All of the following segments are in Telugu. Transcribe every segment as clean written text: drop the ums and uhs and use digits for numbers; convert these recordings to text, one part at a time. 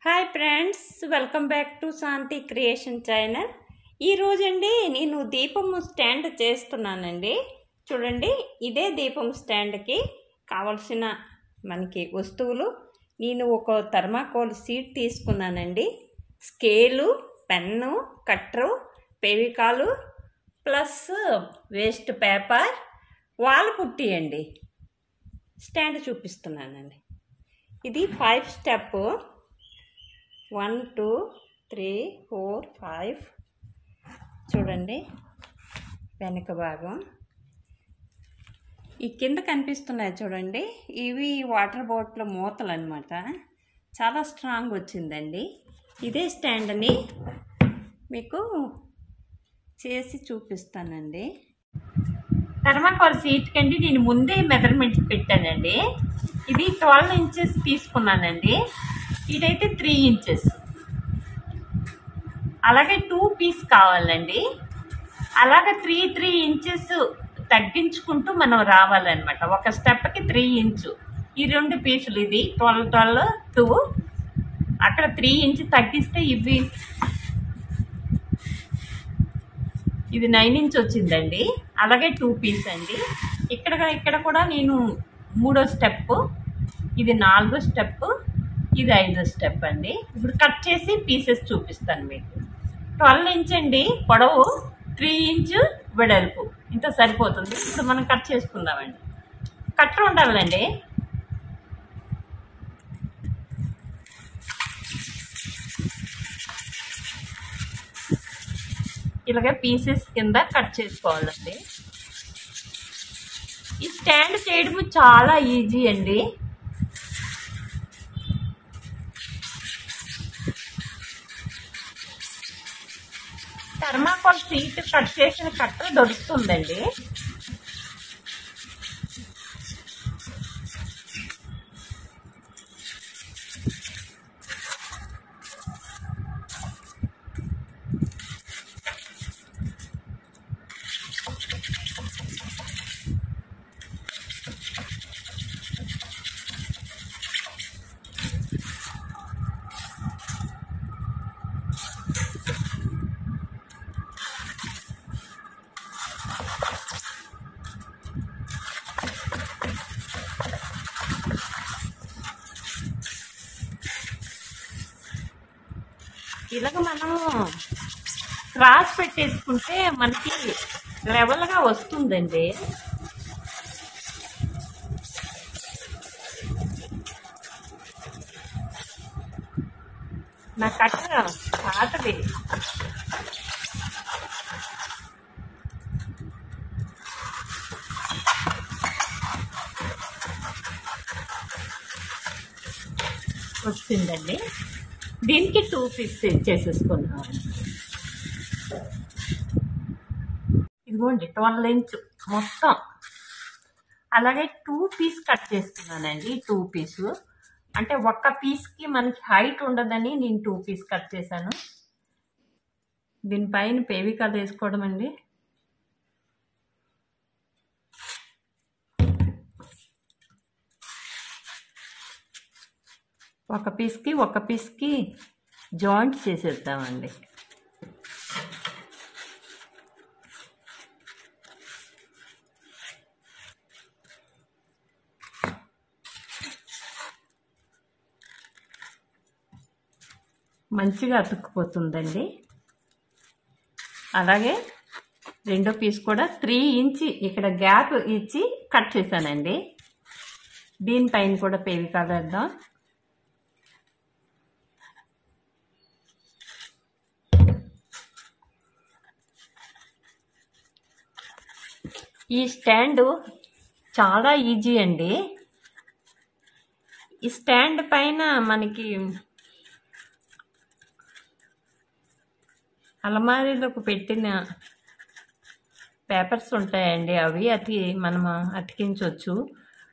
Hi friends, welcome back to Shanti creation channel. ఈరోజండి నేను దీపము స్టాండ్ చేస్తున్నానండి. చూడండి, ఇదే దీపం స్టాండ్కి కావలసిన మనకి వస్తువులు. నేను ఒక థర్మాకోల్ షీట్ తీసుకున్నానండి, స్కేలు, పెన్ను, కట్టరు, ఫెవికాలు ప్లస్ వేస్ట్ పేపర్, వాల్ పుట్టి అండి. స్టాండ్ చూపిస్తున్నానండి. ఇది 5 స్టెప్. 1 2 3 4 5. చూడండి, వెనక భాగం ఈ కింద కనిపిస్తున్నాయి చూడండి, ఇవి వాటర్ బాటిల్ మూతలు అన్నమాట. చాలా స్ట్రాంగ్ వచ్చిందండి. ఇదే స్టాండ్ని మీకు చేసి చూపిస్తానండి. థర్మాకోల్ షీట్ కండి నేను ముందే మెజర్మెంట్స్ పెట్టానండి. ఇది 12 ఇంచెస్ తీసుకున్నానండి. ఇదైతే 3 ఇంచెస్. అలాగే 2 పీస్ కావాలండి. అలాగే 3 ఇంచెస్ తగ్గించుకుంటూ మనం రావాలన్నమాట. ఒక స్టెప్కి 3 ఇంచు. ఈ 2 పీసులు, ఇది 12 12 2, అక్కడ 3 ఇంచు తగ్గిస్తే ఇది 9 ఇంచ్ వచ్చిందండి. అలాగే 2 పీస్ అండి. ఇక్కడ కూడా నేను 3వ స్టెప్, ఇది 4వ స్టెప్, ఇది 5వ స్టెప్ అండి. ఇప్పుడు కట్ చేసి పీసెస్ చూపిస్తాను మీకు. 12 ఇంచ్ అండి పొడవు, 3 ఇంచు వెడల్పు, ఇంత సరిపోతుంది. ఇప్పుడు మనం కట్ చేసుకుందామండి. కట్టర్ ఉండాలండి. ఇలాగే పీసెస్ కింద కట్ చేసుకోవాలండి. ఈ స్టాండ్ చేయడం చాలా ఈజీ అండి. థర్మాకోల్ షీట్ కట్ చేసిన కట్టర్ దొరుకుతుందండి. ఇలాగ మనం క్రాస్ పెట్టేసుకుంటే మనకి లెవెల్గా వస్తుందండి. నా కట్టర్ పాతది. వచ్చిందండి. దీనికి 2 పీస్ చేసేసుకున్నాం. ఇదిగోండి 12 ఇంచ్ మొత్తం. అలాగే 2 పీస్ కట్ చేసుకున్నానండి. 2 పీసు అంటే ఒక్క పీస్కి మనకి హైట్ ఉండదని నేను 2 పీస్ కట్ చేశాను. దీనిపైన ఫెవికాల్ వేసుకోవడం అండి. ఒక పీస్కి జాయింట్ చేసేద్దామండి. మంచిగా అతుక్కుపోతుందండి. అలాగే 2వ పీస్ కూడా 3 ఇంచ్ ఇక్కడ గ్యాప్ ఇచ్చి కట్ చేశానండి. దీనిపైన కూడా ఫెవికాల్ వేద్దాం. ఈ స్టాండ్ చాలా ఈజీ అండి. ఈ స్టాండ్ పైన మనకి అలమారీలోకి పెట్టిన పేపర్స్ ఉంటాయండి, అవి మనం అతికించవచ్చు.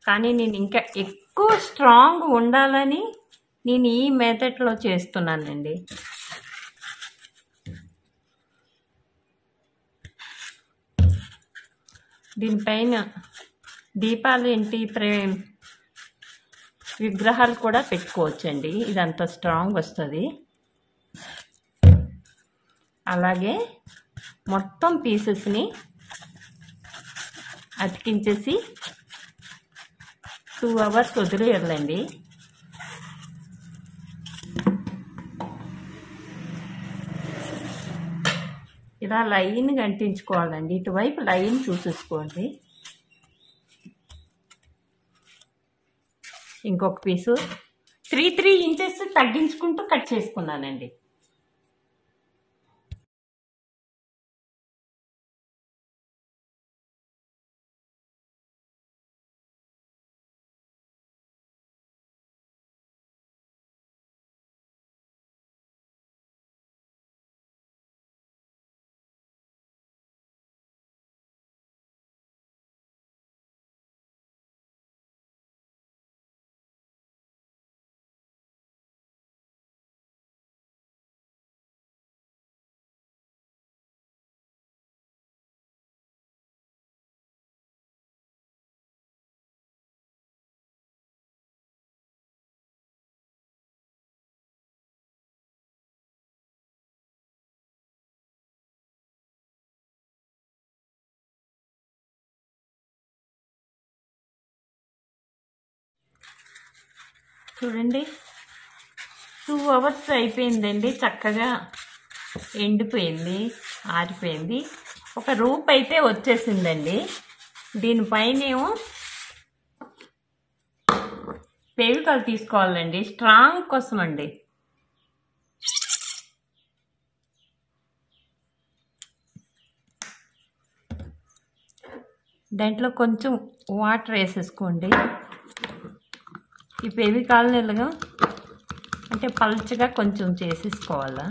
కానీ నేను ఇంకా ఎక్కువ స్ట్రాంగ్ ఉండాలని నేను ఈ మెథడ్లో చేస్తున్నానండి. దీనిపైన దీపాలు ఏంటి విగ్రహాలు కూడా పెట్టుకోవచ్చండి. ఇది అంత స్ట్రాంగ్ వస్తుంది. అలాగే మొత్తం పీసెస్ని అతికించేసి 2 hours వదిలేయాలండి. ఇలా లైన్గా అంటించుకోవాలండి. ఇటువైపు లైన్ చూసేసుకోండి. ఇంకొక పీసు 3 inches తగ్గించుకుంటూ కట్ చేసుకున్నానండి. చూడండి 2 hours అయిపోయిందండి. చక్కగా ఎండిపోయింది, ఆరిపోయింది. ఒక రూప్ అయితే వచ్చేసిందండి. దీనిపైనేమో ఫెవికాల్ తీసుకోవాలండి, స్ట్రాంగ్ కోసం అండి. దాంట్లో కొంచెం వాటర్ వేసేసుకోండి. ఈ ఫెవికాల్ ఇలాగా అంటే పల్చగా కొంచెం చేసేసుకోవాలా.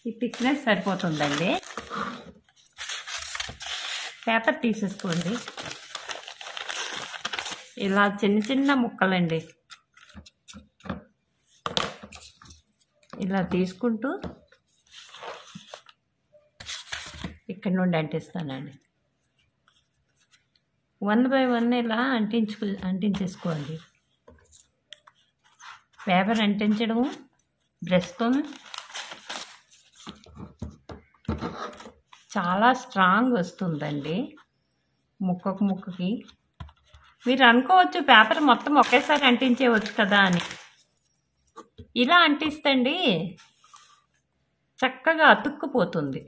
ఈ థిక్నెస్ సరిపోతుందండి. పేపర్ తీసేసుకోండి. ఇలా చిన్న చిన్న ముక్కలండి. ఇలా తీసుకుంటూ ఇక్కడ నుండి అంటిస్తానండి. 1 by 1 ఇలా అంటించేసుకోండి. పేపర్ అంటించడము బ్రష్తో చాలా స్ట్రాంగ్ వస్తుందండి. ముక్కకి మీరు అనుకోవచ్చు పేపర్ మొత్తం ఒకేసారి అంటించేవచ్చు కదా అని. ఇలా అంటిస్తండి చక్కగా అతుక్కుపోతుంది.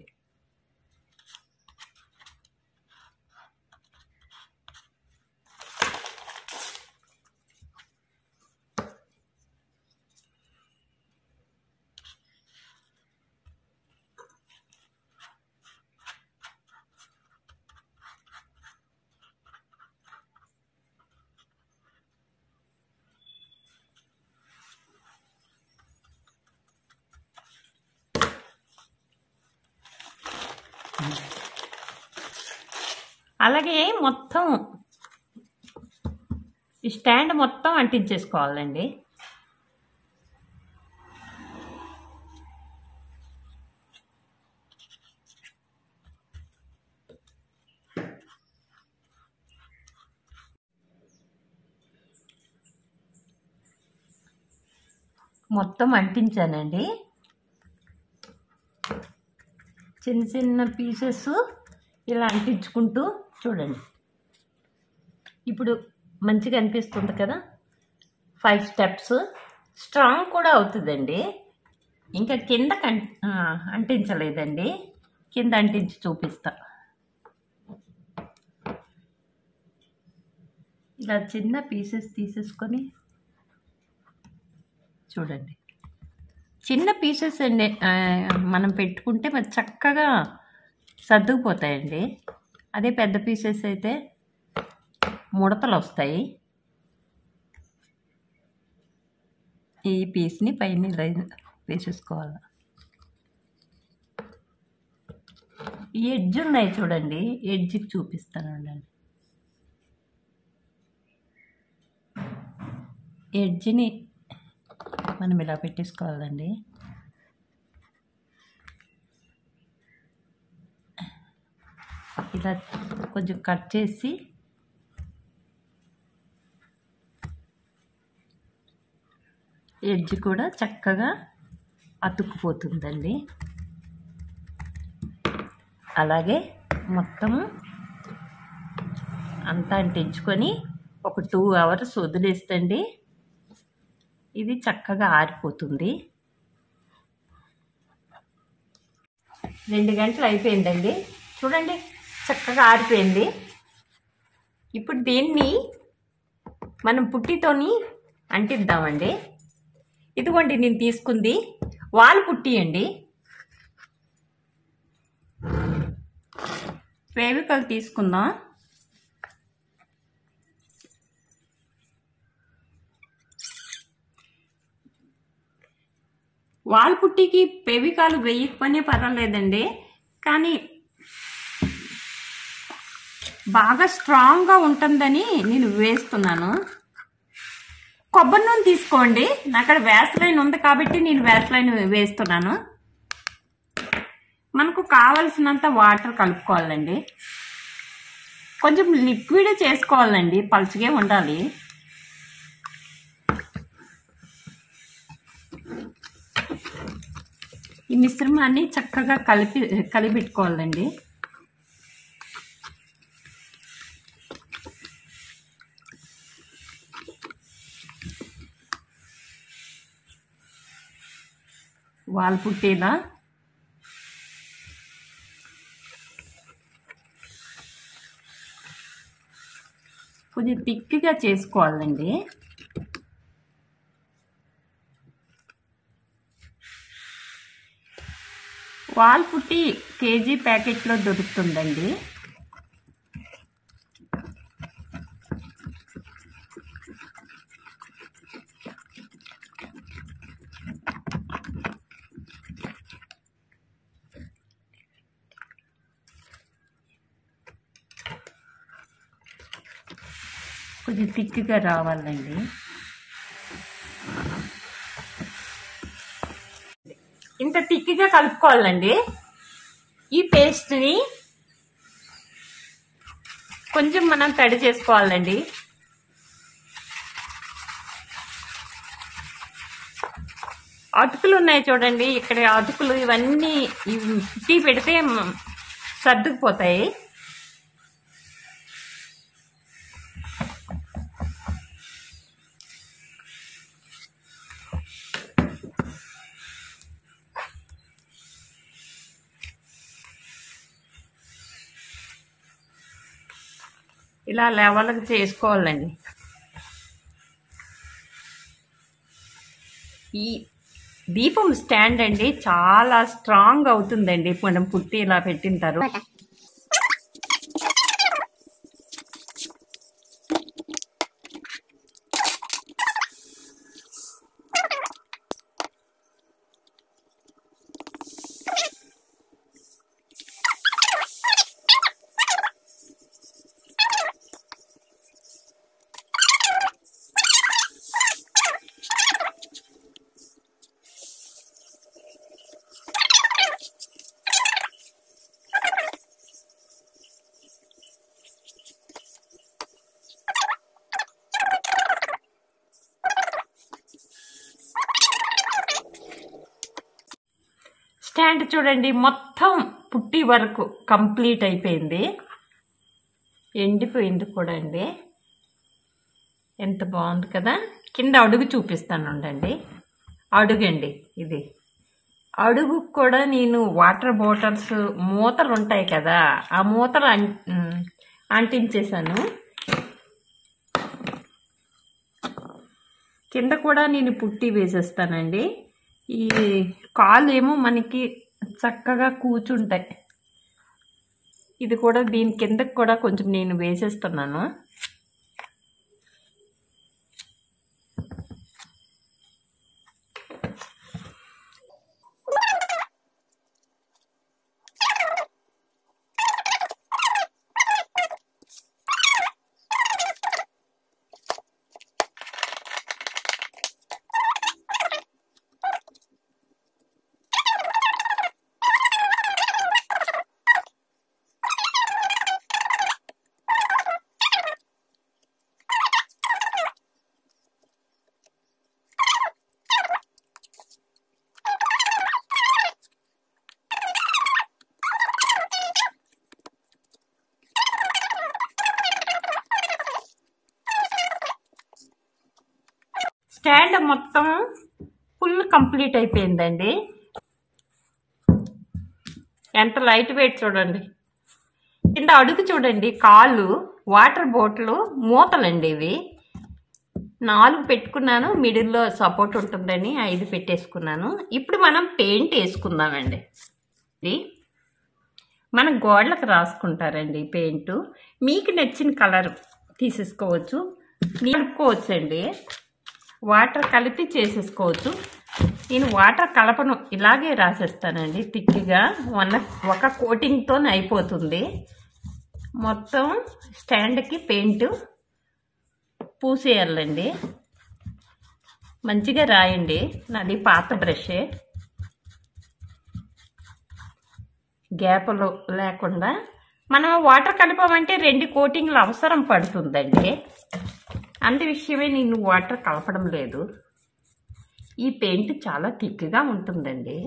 అలాగే మొత్తం ఈ స్టాండ్ మొత్తం అంటించేసుకోవాలండి. మొత్తం అంటించానండి. చిన్న చిన్న పీసెస్ ఇలా అంటించుకుంటూ చూడండి. ఇప్పుడు మంచిగా అనిపిస్తుంది కదా. 5 steps స్ట్రాంగ్ కూడా అవుతుందండి. ఇంకా కింద అంటించలేదండి. కింద అంటించి చూపిస్తా. ఇలా చిన్న పీసెస్ తీసేసుకొని చూడండి. చిన్న పీసెస్ అండి మనం పెట్టుకుంటే మరి చక్కగా సర్దుకుపోతాయండి. అదే పెద్ద పీసెస్ అయితే ముడతలు వస్తాయి. ఈ పీస్ని పైన ఇలా వేసేసుకోవాలి. ఈ ఎడ్జ్ ఉన్నాయి చూడండి, ఎడ్జ్కి చూపిస్తాను అండి. ఎడ్జ్ని మనం ఇలా పెట్టేసుకోవాలండి. ఇలా కొంచెం కట్ చేసి ఎడ్జ్ కూడా చక్కగా అతుక్కుపోతుందండి. అలాగే మొత్తం అంతా అంటించుకొని ఒక 2 hours వదిలేస్తండి. ఇది చక్కగా ఆరిపోతుంది. 2 గంటలు అయిపోయిందండి. చూడండి చక్కగా ఆరిపోయింది. ఇప్పుడు దీన్ని మనం పుట్టితోని అంటిద్దామండి. ఇదిగోండి నేను తీసుకుంది వాల్ పుట్టి అండి. ఫెవికాల్ తీసుకుందాం. వాల్ పుట్టికి ఫెవికాల్ వేయకపోయినా పర్వాలేదండి, కానీ బాగా స్ట్రాంగ్గా ఉంటుందని నేను వేస్తున్నాను. కొబ్బరి నూనె తీసుకోండి. నా అక్కడ వ్యాస్లైన్ ఉంది కాబట్టి నేను వ్యాస్లైన్ వేస్తున్నాను. మనకు కావలసినంత వాటర్ కలుపుకోవాలండి. కొంచెం లిక్విడ్ చేసుకోవాలండి, పలుచగా ఉండాలి. ఈ మిశ్రమాన్ని చక్కగా కలిపెట్టుకోవాలండి. వాల్ పుట్టేలా కొంచెం థిక్గా చేసుకోవాలండి. వాల్ పుట్టి కేజీ ప్యాకెట్లో దొరుకుతుందండి. కొంచెం థిక్గా రావాలండి. ఇంత థిక్గా కలుపుకోవాలండి. ఈ పేస్ట్ని కొంచెం మనం తడి చేసుకోవాలండి. అటుకులు ఉన్నాయి చూడండి, ఇక్కడ అటుకులు ఇవన్నీ టీ పెడితే సర్దుకుపోతాయి. ఇలా లెవెల్గా చేసుకోవాలండి. ఈ దీపం స్టాండ్ అండి చాలా స్ట్రాంగ్ అవుతుందండి మనం పుట్టి ఇలా పెట్టిన తర్వాత. స్టాండ్ చూడండి మొత్తం పుట్టి వరకు కంప్లీట్ అయిపోయింది. ఎండిపోయింది కూడా అండి. ఎంత బాగుంది కదా. కింద అడుగు చూపిస్తాను ఉండండి. అడుగండి ఇది. అడుగు కూడా నేను వాటర్ బాటిల్స్ మూతలు ఉంటాయి కదా, ఆ మూతలు అంటించేసాను. కింద కూడా నేను పుట్టి వేసేస్తానండి. ఈ కాళ్ళు ఏమో మనకి చక్కగా కూర్చుంటాయి. ఇది కూడా దీని కిందకి కూడా కొంచెం నేను వేసేస్తున్నాను. స్టాండ్ మొత్తం ఫుల్ కంప్లీట్ అయిపోయిందండి. ఎంత లైట్ వెయిట్ చూడండి. కింద అడుగు చూడండి, కాళ్ళు, వాటర్ బాటిల్ మూతలండి ఇవి. 4 పెట్టుకున్నాను, మిడిల్లో సపోర్ట్ ఉంటుందని 5 పెట్టేసుకున్నాను. ఇప్పుడు మనం పెయింట్ వేసుకుందామండి. ఇది మన గోడలకు రాసుకుంటారండి పెయింట్. మీకు నచ్చిన కలర్ తీసేసుకోవచ్చు, కలుపుకోవచ్చండి. వాటర్ కలిపి చేసేసుకోవచ్చు. నేను వాటర్ కలపను, ఇలాగే రాసేస్తానండి థిక్గా. ఒక కోటింగ్తో అయిపోతుంది. మొత్తం స్టాండ్కి పెయింట్ పూసేయాలండి. మంచిగా రాయండి. నాది పాత బ్రషే, గ్యాప్లు లేకుండా. మనం వాటర్ కలిపామంటే 2 కోటింగ్లు అవసరం పడుతుందండి. అందు విషయమే నేను వాటర్ కలపడం లేదు. ఈ పెయింట్ చాలా థిక్గా ఉంటుందండి.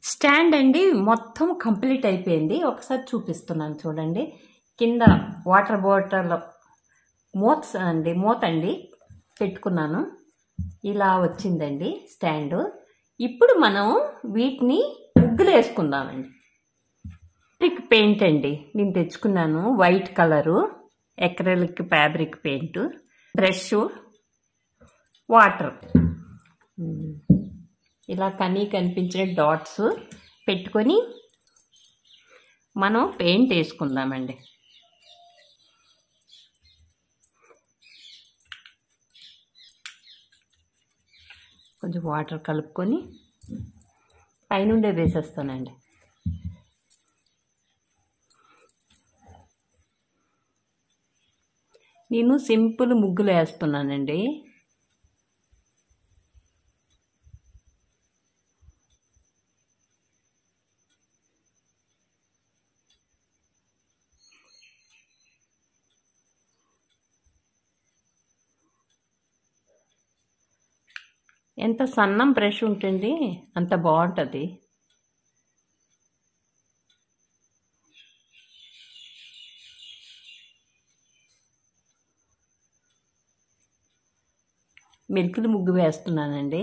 స్టాండ్ అండి మొత్తం కంప్లీట్ అయిపోయింది. ఒకసారి చూపిస్తున్నాను చూడండి. కింద వాటర్ బాటిల్ మూత అండి పెట్టుకున్నాను. ఇలా వచ్చిందండి స్టాండ్. ఇప్పుడు మనం వీటిని ముగ్గులు వేసుకుందామండి. ఫ్యాబ్రిక్ పెయింట్ అండి నేను తెచ్చుకున్నాను, white colour, ఎక్రెలిక్ fabric paint, brush, water. ఇలా కనిపించిన డాట్స్ పెట్టుకొని మనం పెయింట్ వేసుకుందామండి. కొంచెం వాటర్ కలుపుకొని పైనుండే వేసేస్తానండి. నేను సింపుల్ ముగ్గులు వేస్తున్నానండి. ఎంత సన్నం బ్రష్ ఉంటుంది అంత బాగుంటుంది. మెరుకులు ముగ్గు వేస్తున్నానండి.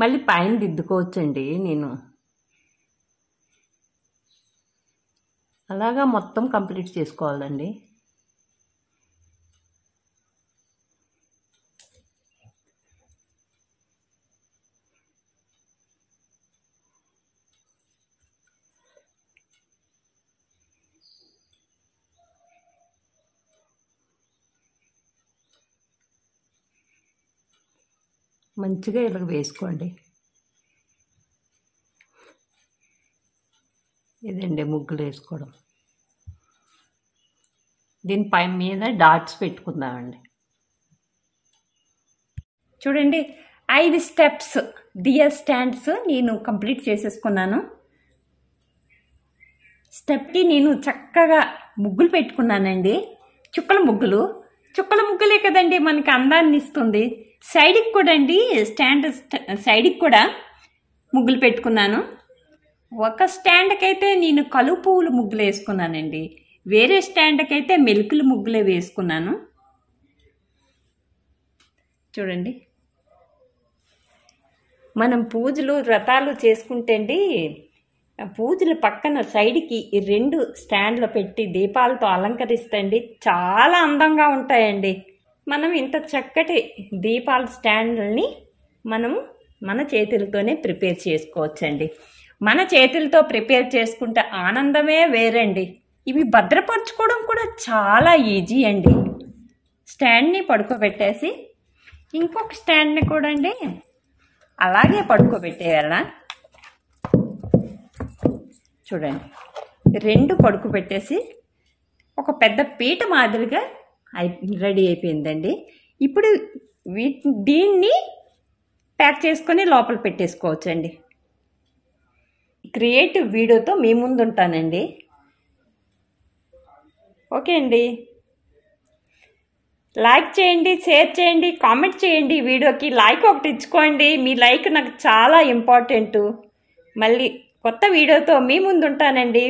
మళ్ళీ పైన దిద్దుకోవచ్చండి. నేను అలాగా మొత్తం కంప్లీట్ చేసుకోవాలండి. మంచిగా ఇలా వేసుకోండి. ఇదండి ముగ్గులు వేసుకోవడం. దీనిపై మీద డాట్స్ పెట్టుకుందామండి. చూడండి 5 స్టెప్స్ దియా స్టాండ్స్ నేను కంప్లీట్ చేసేసుకున్నాను. స్టెప్కి నేను చక్కగా ముగ్గులు పెట్టుకున్నానండి. చుక్కల ముగ్గులే కదండి మనకి అందాన్ని ఇస్తుంది. సైడ్కి కూడా అండి, స్టాండ్ సైడ్కి కూడా ముగ్గులు పెట్టుకున్నాను. ఒక స్టాండ్కి అయితే నేను కలువ పువ్వులు ముగ్గులు వేసుకున్నానండి. వేరే స్టాండ్కి అయితే మెలుకులు ముగ్గులే వేసుకున్నాను. చూడండి, మనం పూజలు వ్రతాలు చేసుకుంటే అండి, పూజల పక్కన సైడ్కి 2 స్టాండ్లు పెట్టి దీపాలతో అలంకరిస్తండి చాలా అందంగా ఉంటాయండి. మనం ఇంత చక్కటి దీపాల స్టాండ్ని మనం మన చేతులతోనే ప్రిపేర్ చేసుకోవచ్చండి. మన చేతులతో ప్రిపేర్ చేసుకుంటే ఆనందమే వేరండి. ఇవి భద్రపరచుకోవడం కూడా చాలా ఈజీ అండి. స్టాండ్ని పడుకోబెట్టేసి ఇంకొక స్టాండ్ని కూడా అండి అలాగే పడుకోబెట్టేయాల. చూడండి, 2 పడుకోబెట్టేసి ఒక పెద్ద పీట మాదిరిగా రెడీ అయిపోయిందండి. ఇప్పుడు దీన్ని ప్యాక్ చేసుకొని లోపల పెట్టేసుకోవచ్చండి. క్రియేటివ్ వీడియోతో మీ ముందు ఉంటానండి. ఓకే అండి, లైక్ చేయండి, షేర్ చేయండి, కామెంట్ చేయండి. వీడియోకి లైక్ ఒకటి ఇచ్చుకోండి. మీ లైక్ నాకు చాలా ఇంపార్టెంట్. మళ్ళీ కొత్త వీడియోతో మీ ముందు ఉంటానండి.